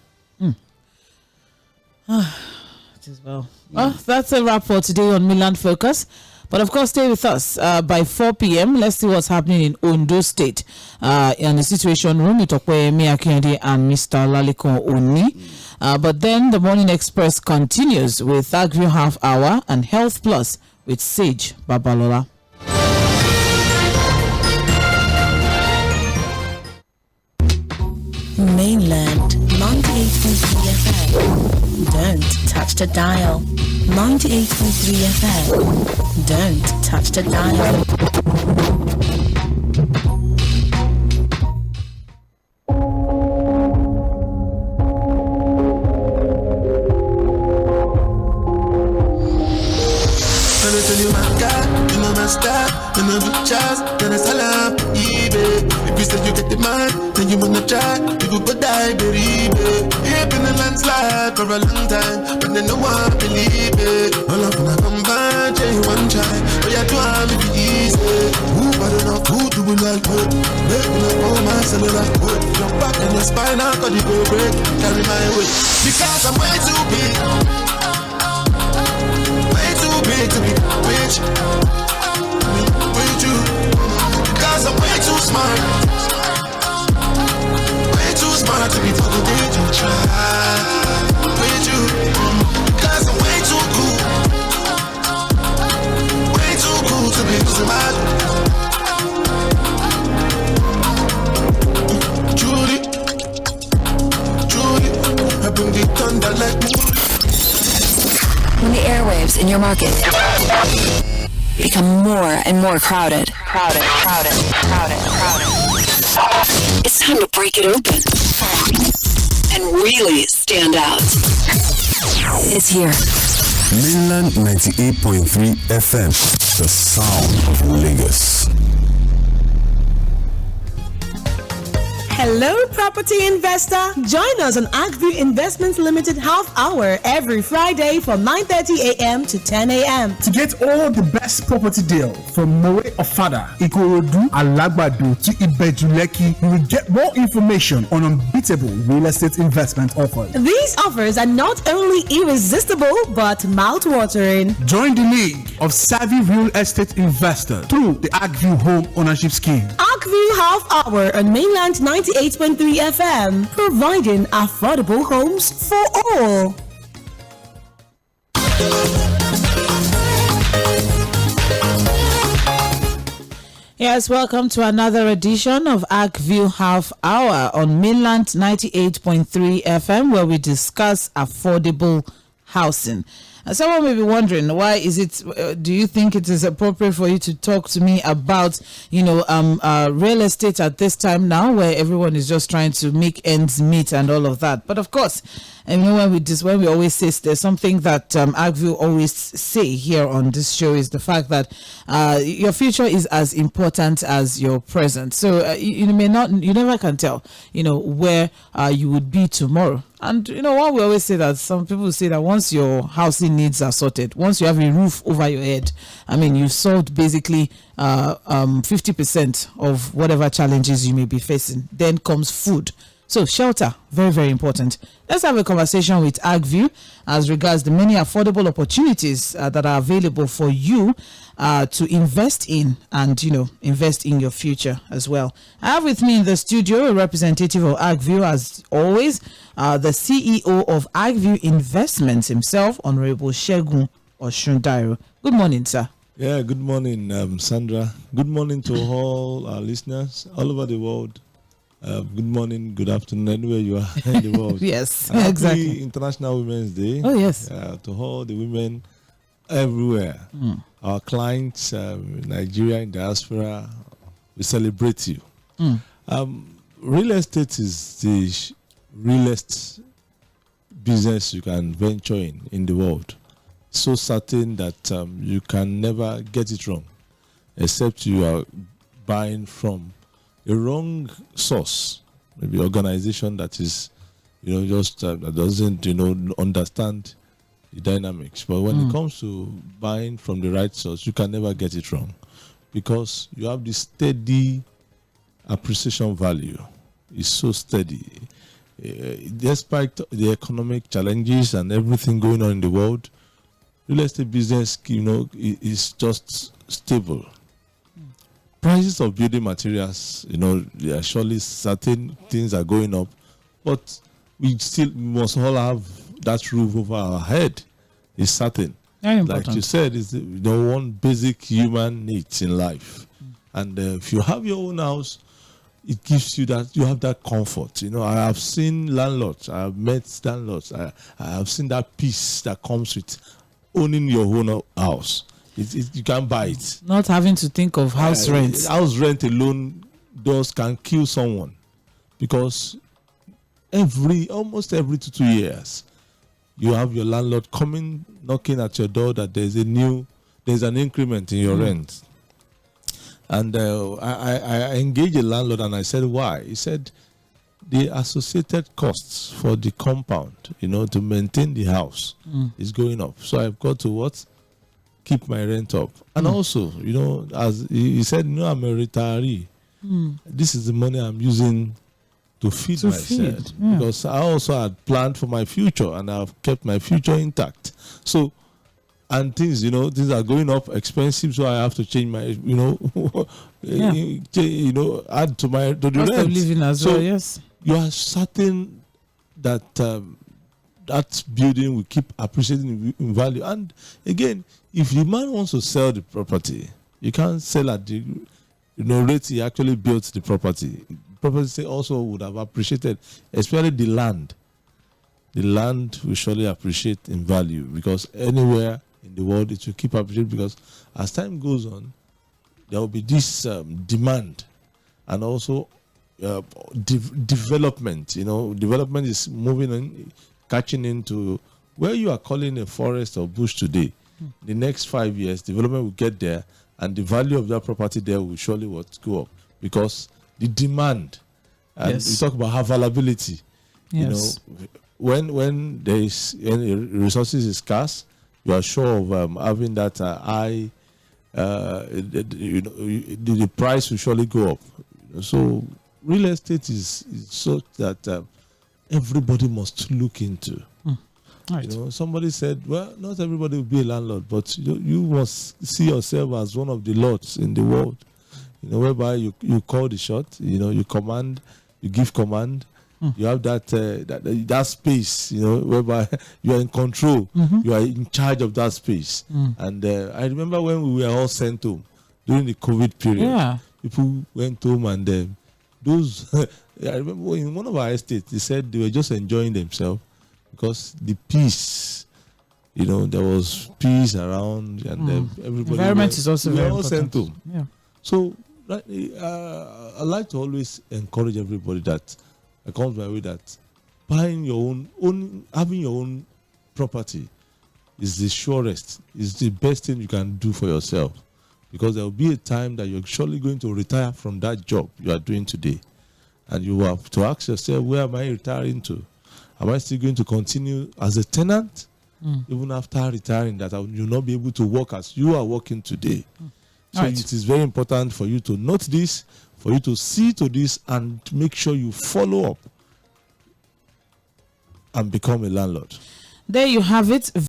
Well, that's a wrap for today on Midland Focus. But of course, stay with us by 4 p.m. Let's see what's happening in Ondo State. In the Situation Room, with Ḥopeemi Akínyẹ̀dé and Mr. Lalekun Oni. But then the Morning Express continues with Agri Half Hour and Health Plus with Sage Babalola. mainland 98.3 FM. Don't touch the dial. 98.3 FM. Don't touch the dial. And I'm just gonna salam, baby. If you say you get the man, then you wanna try, you go die, baby. You've been a landslide for a long time, but then no one believe it. All of them come back, you one try, but you do have it easy. Who better not who do we like good? Make me like all my cellular good. Your back and your spine, I got you go break, carry my weight. Because I'm way too big. Way too big to be rich. Because I'm way too smart. Way too smart to be fucking with you. Try with you. Because I'm way too cool. Way too cool to be smart. Judy, Judy, I bring the thunder like moon. When the airwaves in your market become more and more crowded. It's time to break it open and really stand out. It's here. Mainland 98.3 FM, the sound of Lagos. Hello, property investor. Join us on AgView Investments Limited half hour every Friday from 9:30 a.m. to 10 a.m. To get all the best property deal from Mowe Ofada, Ikorodu, Alagbado to Ibejuleki, you will get more information on unbeatable real estate investment offers. These offers are not only irresistible but mouth-watering. Join the league of savvy real estate investors through the AgView Home Ownership Scheme. AgView half hour on mainland 98.3 FM, providing affordable homes for all. Yes, welcome to another edition of AgView Half Hour on mainland 98.3 FM, where we discuss affordable housing. Someone may be wondering, why is it, do you think it is appropriate for you to talk to me about, real estate at this time now, where everyone is just trying to make ends meet and all of that? But of course, when we always say, there's something that AgView always say here on this show, is the fact that your future is as important as your present. So you never can tell, where you would be tomorrow. And what we always say, that some people say that once your housing needs are sorted, once you have a roof over your head, you've solved basically 50% of whatever challenges you may be facing. Then comes food. So shelter, very, very important. Let's have a conversation with AgView as regards the many affordable opportunities that are available for you to invest in and, invest in your future as well. I have with me in the studio a representative of AgView, as always, the CEO of AgView Investments himself, Honorable Segun Osundairo. Good morning, sir. Yeah, good morning, Sandra. Good morning to all our listeners all over the world. Good morning, good afternoon, anywhere you are in the world. Yes, Happy exactly. International Women's Day. Oh, yes. To all the women everywhere. Our clients, Nigeria in diaspora, we celebrate you. Real estate is the realest business you can venture in the world. So certain that you can never get it wrong, except you are buying from a wrong source, maybe organization that is, just that doesn't, understand the dynamics. But when it comes to buying from the right source, you can never get it wrong, because you have this steady appreciation value. It's so steady. Despite the economic challenges and everything going on in the world, real estate business, is just stable. Prices of building materials, there are surely certain things are going up, but we still must all have that roof over our head. It's certain. Very important. Like you said, it's one basic human needs in life. And if you have your own house, it gives you that, you have that comfort. You know, I have seen landlords, I have met landlords, I have seen that peace that comes with owning your own house. You can't buy it. Not having to think of house rent. House rent alone can kill someone, because almost every 2 years, you have your landlord coming, knocking at your door that there's an increment in your rent. And I engaged a landlord and I said, why? He said, the associated costs for the compound, to maintain the house is going up. So I've got to keep my rent up. And also, as he said, I'm a retiree. This is the money I'm using to feed myself. Because I also had planned for my future and I've kept my future intact. So, and things are going up, expensive, so I have to change my add to the cost rent of living as so well. Yes, you are certain that that building will keep appreciating in value. And again, if the man wants to sell the property, you can't sell at the rate he actually built the property. Property also would have appreciated, especially the land. The land will surely appreciate in value, because anywhere in the world it will keep appreciating, because as time goes on, there will be this demand, and also development. Development is moving on, catching into where you are calling a forest or bush today. The next 5 years, development will get there, and the value of that property there will surely go up, because the demand. And we talk about availability. Yes. When there is any resources is scarce, you are sure of having that high. The price will surely go up. So real estate is such that everybody must look into. Right. Somebody said, well, not everybody will be a landlord, but you must see yourself as one of the lords in the world. Whereby you call the shot. You command, you give command. You have that space, whereby you are in control. You are in charge of that space. And I remember when we were all sent home during the COVID period. People went home, and those I remember in one of our estates, they said they were just enjoying themselves because the peace. There was peace around, and everybody. Environment is also very important. Sent home. Yeah. So I like to always encourage everybody that comes my way, that buying your having your own property is the surest, is the best thing you can do for yourself, because there will be a time that you're surely going to retire from that job you are doing today, and you have to ask yourself, where am I retiring to? Am I still going to continue as a tenant even after retiring, that I will not be able to work as you are working today? So it is very important for you to note this, for you to see to this, and make sure you follow up and become a landlord. There you have it.